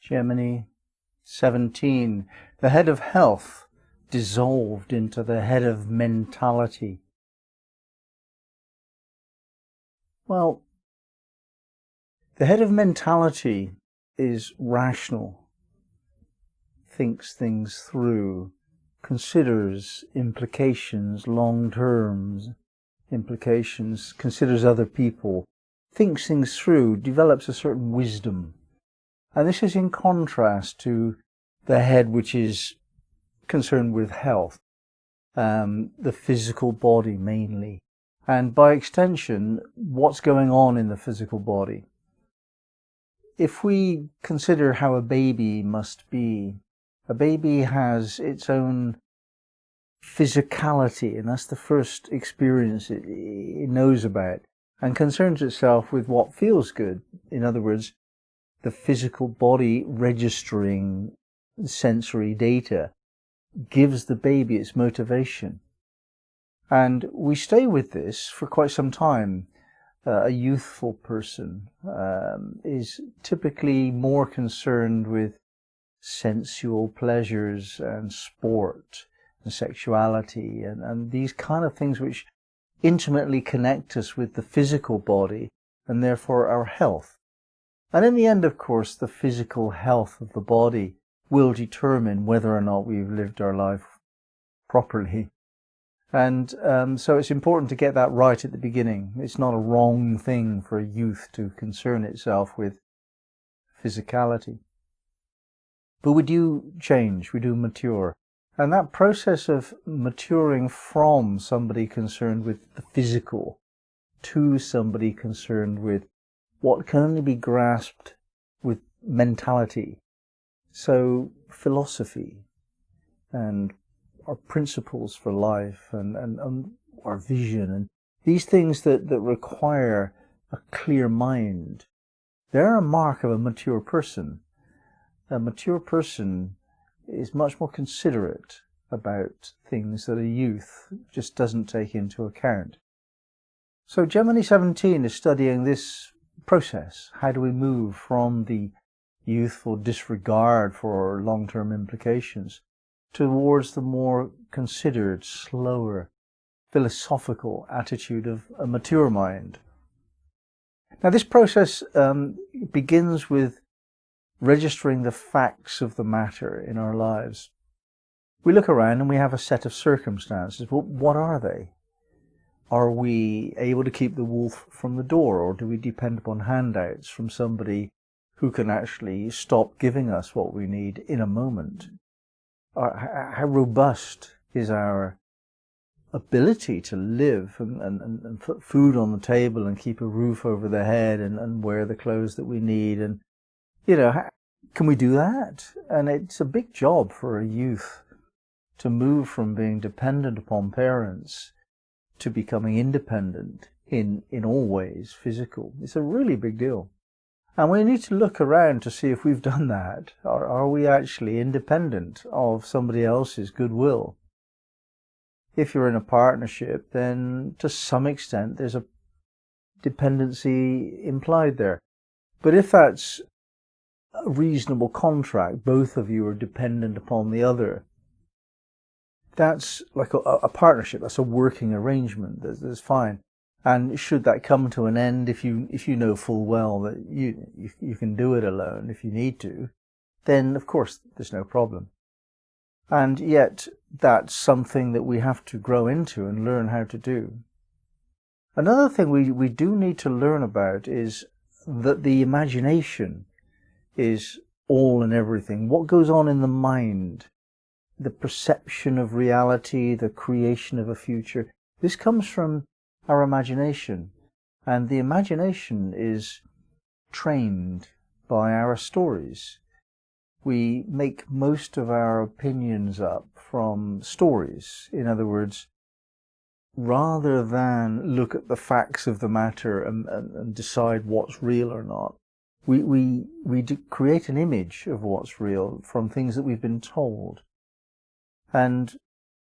Gemini 17. The head of health dissolved into the head of mentality. Well, the head of mentality is rational, thinks things through, considers implications, long-term implications, considers other people, thinks things through, develops a certain wisdom. And this is in contrast to the head which is concerned with health, the physical body mainly, and by extension, what's going on in the physical body. If we consider how a baby must be, a baby has its own physicality, and that's the first experience it knows about, and concerns itself with what feels good. In other words, the physical body registering sensory data gives the baby its motivation. And we stay with this for quite some time. A youthful person is typically more concerned with sensual pleasures and sport and sexuality and these kind of things which intimately connect us with the physical body and therefore our health. And in the end, of course, the physical health of the body will determine whether or not we've lived our life properly. And so it's important to get that right at the beginning. It's not a wrong thing for a youth to concern itself with physicality. But we do change, we do mature. And that process of maturing from somebody concerned with the physical to somebody concerned with what can only be grasped with mentality. So philosophy and our principles for life and our vision and these things that require a clear mind, they're a mark of a mature person. A mature person is much more considerate about things that a youth just doesn't take into account. So Gemini 17 is studying this process. How do we move from the youthful disregard for long-term implications towards the more considered, slower, philosophical attitude of a mature mind? Now this process begins with registering the facts of the matter in our lives. We look around and we have a set of circumstances. Well, what are they? Are we able to keep the wolf from the door, or do we depend upon handouts from somebody who can actually stop giving us what we need in a moment? How robust is our ability to live and put food on the table and keep a roof over the head and wear the clothes that we need? And, can we do that? And it's a big job for a youth to move from being dependent upon parents to becoming independent in all ways, physical. It's a really big deal. And we need to look around to see if we've done that. Are we actually independent of somebody else's goodwill? If you're in a partnership, then to some extent there's a dependency implied there. But if that's a reasonable contract, both of you are dependent upon the other, that's like a partnership, that's a working arrangement, that's fine. And should that come to an end, if you know full well that you can do it alone if you need to, then of course there's no problem. And yet that's something that we have to grow into and learn how to do. Another thing we do need to learn about is that the imagination is all and everything. What goes on in the mind, the perception of reality, the creation of a future, this comes from our imagination. And the imagination is trained by our stories. We make most of our opinions up from stories. In other words, rather than look at the facts of the matter and decide what's real or not, we create an image of what's real from things that we've been told. And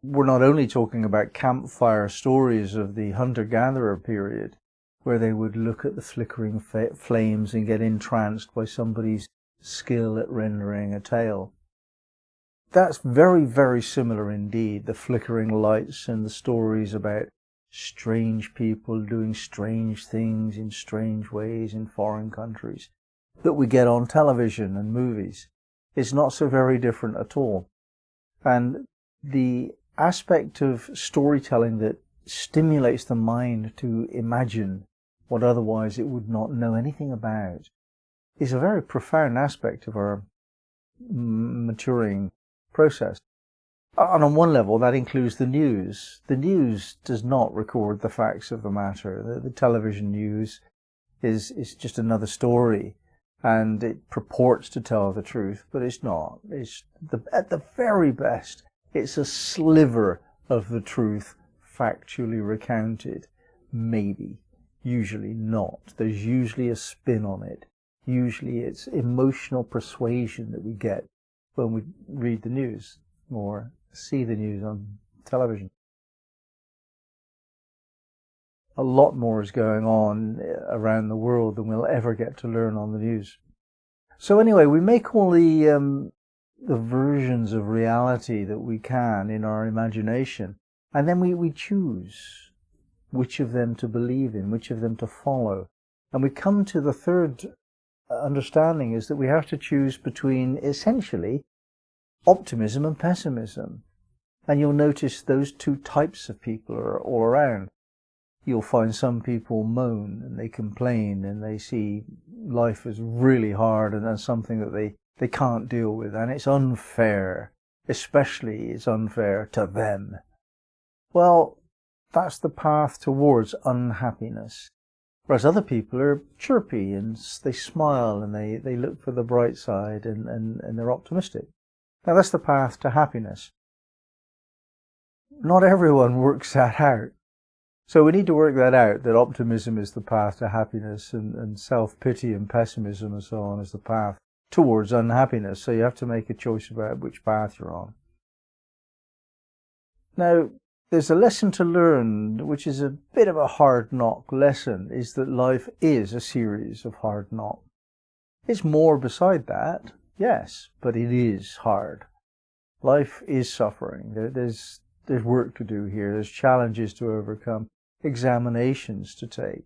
we're not only talking about campfire stories of the hunter-gatherer period, where they would look at the flickering flames and get entranced by somebody's skill at rendering a tale. That's very, very similar indeed, the flickering lights and the stories about strange people doing strange things in strange ways in foreign countries that we get on television and movies. It's not so very different at all. And the aspect of storytelling that stimulates the mind to imagine what otherwise it would not know anything about is a very profound aspect of our maturing process. And on one level, that includes the news. The news does not record the facts of the matter. The television news is just another story, and it purports to tell the truth, but it's not. At the very best, it's a sliver of the truth factually recounted. Maybe. Usually not. There's usually a spin on it. Usually it's emotional persuasion that we get when we read the news or see the news on television. A lot more is going on around the world than we'll ever get to learn on the news. So anyway, we make all the versions of reality that we can in our imagination, and then we choose which of them to believe in, which of them to follow. And we come to the third understanding, is that we have to choose between essentially optimism and pessimism. And you'll notice those two types of people are all around. You'll find some people moan and they complain and they see life as really hard and as something that they can't deal with, and it's unfair. Especially it's unfair to them. Well, that's the path towards unhappiness. Whereas other people are chirpy and they smile and they look for the bright side and they're optimistic. Now that's the path to happiness. Not everyone works that out. So we need to work that out, that optimism is the path to happiness and self-pity and pessimism and so on is the path towards unhappiness. So you have to make a choice about which path you're on. Now, there's a lesson to learn, which is a bit of a hard knock lesson, is that life is a series of hard knocks. It's more beside that, yes, but it is hard. Life is suffering. There's work to do here. There's challenges to overcome, examinations to take.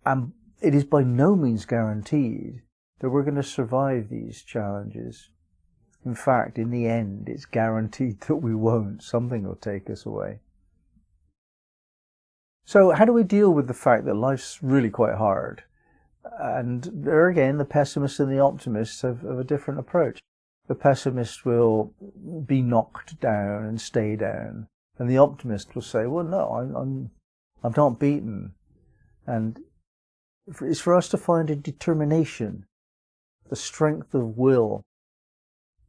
And it is by no means guaranteed that we're going to survive these challenges. In fact, in the end, it's guaranteed that we won't. Something will take us away. So how do we deal with the fact that life's really quite hard? And there again, the pessimists and the optimists have a different approach. The pessimist will be knocked down and stay down. And the optimist will say, well, no, I'm not beaten. And it's for us to find a determination, the strength of will.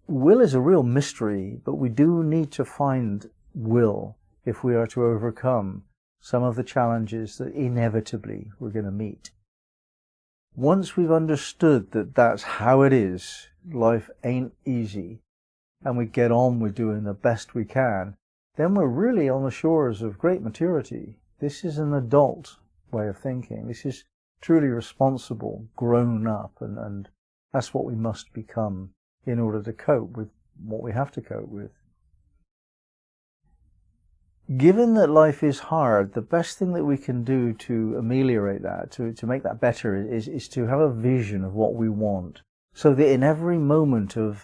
Will is a real mystery, but we do need to find will if we are to overcome some of the challenges that inevitably we're going to meet. Once we've understood that that's how it is, life ain't easy, and we get on with doing the best we can, then we're really on the shores of great maturity. This is an adult way of thinking. This is truly responsible, grown up, and that's what we must become in order to cope with what we have to cope with. Given that life is hard, the best thing that we can do to ameliorate that, to make that better, is to have a vision of what we want. So that in every moment of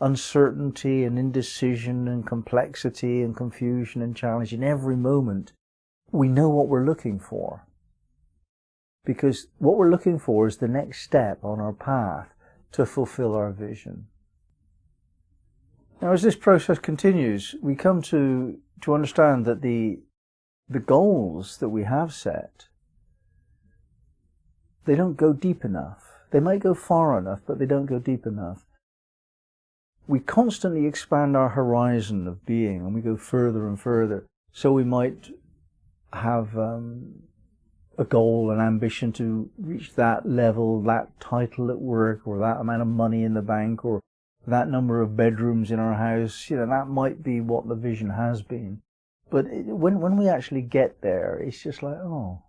uncertainty and indecision and complexity and confusion and challenge, in every moment, we know what we're looking for. Because what we're looking for is the next step on our path to fulfill our vision. Now, as this process continues, we come to understand that the goals that we have set, they don't go deep enough. They might go far enough, but they don't go deep enough. We constantly expand our horizon of being, and we go further and further. So we might have a goal, an ambition to reach that level, that title at work, or that amount of money in the bank, or that number of bedrooms in our house. That might be what the vision has been. But when we actually get there, it's just like, oh,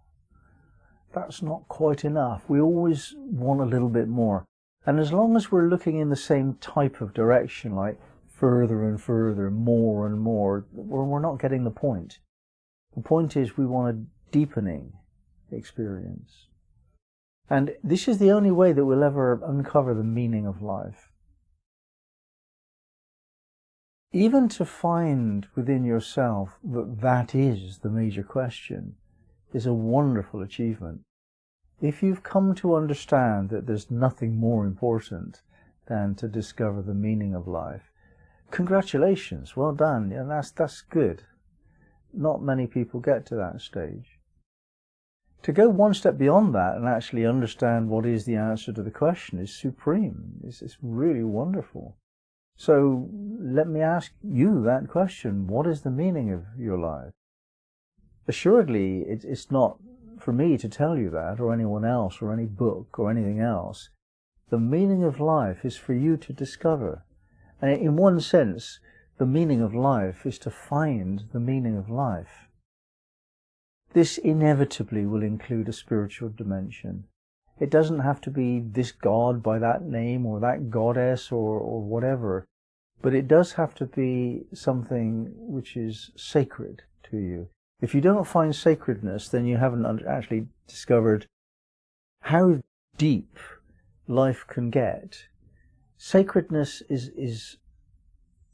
that's not quite enough. We always want a little bit more. And as long as we're looking in the same type of direction, like further and further, more and more, we're not getting the point. The point is we want a deepening experience. And this is the only way that we'll ever uncover the meaning of life. Even to find within yourself that that is the major question is a wonderful achievement. If you've come to understand that there's nothing more important than to discover the meaning of life, congratulations, well done, and that's good. Not many people get to that stage. To go one step beyond that and actually understand what is the answer to the question is supreme. It's really wonderful. So let me ask you that question. What is the meaning of your life? Assuredly, it's not for me to tell you that, or anyone else, or any book, or anything else. The meaning of life is for you to discover. And in one sense, the meaning of life is to find the meaning of life. This inevitably will include a spiritual dimension. It doesn't have to be this god by that name or that goddess or whatever, but it does have to be something which is sacred to you. If you don't find sacredness, then you haven't actually discovered how deep life can get. Sacredness is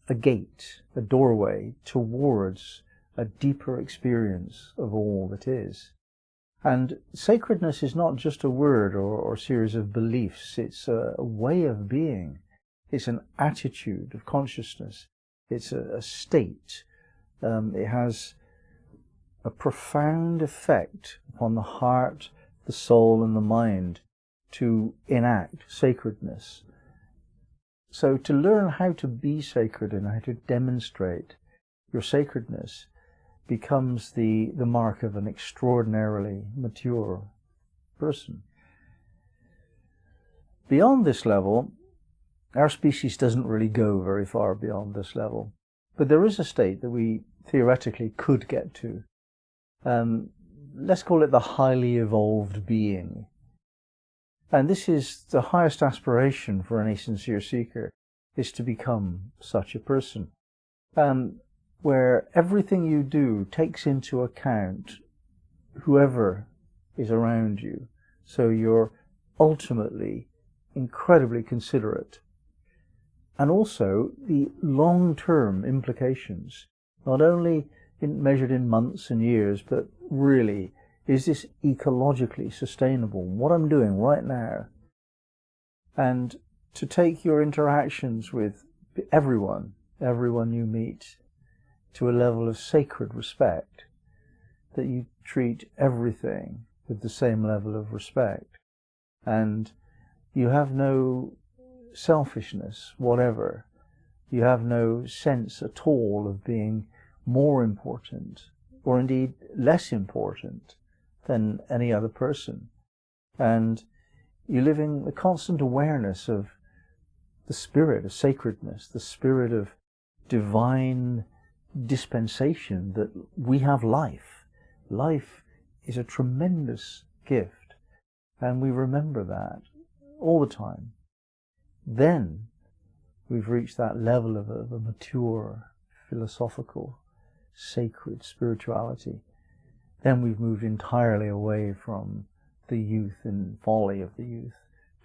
a gate, a doorway towards a deeper experience of all that is. And sacredness is not just a word or series of beliefs. It's a way of being. It's an attitude of consciousness. It's a state. It has a profound effect upon the heart, the soul, and the mind to enact sacredness. So to learn how to be sacred and how to demonstrate your sacredness becomes the mark of an extraordinarily mature person. Beyond this level, our species doesn't really go very far beyond this level. But there is a state that we theoretically could get to. Let's call it the highly evolved being. And this is the highest aspiration for any sincere seeker, is to become such a person. Where everything you do takes into account whoever is around you. So you're ultimately incredibly considerate. And also the long-term implications, not only measured in months and years, but really, is this ecologically sustainable? What I'm doing right now. And to take your interactions with everyone you meet, to a level of sacred respect, that you treat everything with the same level of respect, and you have no selfishness whatever. You have no sense at all of being more important, or indeed less important than any other person. And you live in the constant awareness of the spirit of sacredness, the spirit of divine dispensation, that we have life. Life is a tremendous gift, and we remember that all the time. Then we've reached that level of a mature, philosophical, sacred spirituality. Then we've moved entirely away from the youth and folly of the youth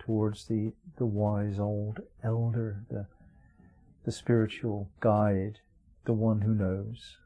towards the wise old elder, the spiritual guide, the one who knows.